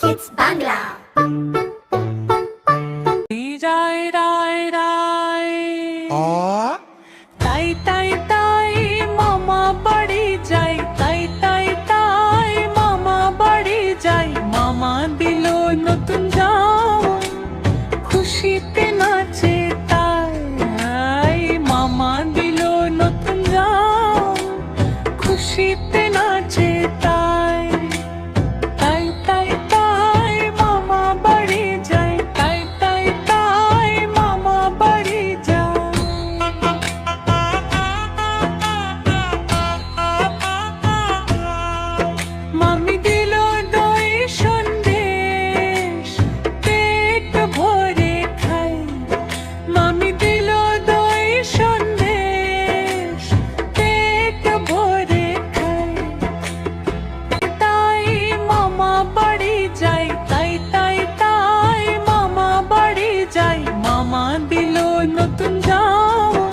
Kids Bangla. Rai rai rai tai tai tai mama badi jai tai tai tai mama badi jai mama dilo notun jao খুশিতে নাচে তাই mama dilo notun jao খুশিতে নাচে তাই তাই তাই তাই mama badi jai tai tai tai mama badi jai mami dilo doi Sandesh পেট ভরে খাই mami dilo doi সন্দেশ পেট ভরে খাই তাই mama badi jai tai tai tai mama badi jai mama dilo নতুন জামা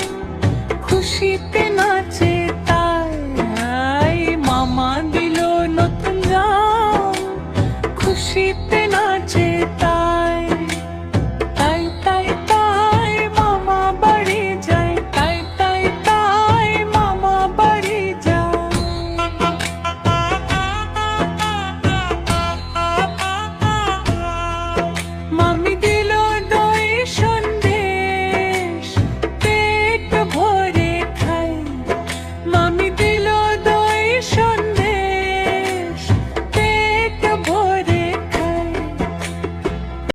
খুশিতে নাচে তাই mama dilo নতুন জামা খুশিতে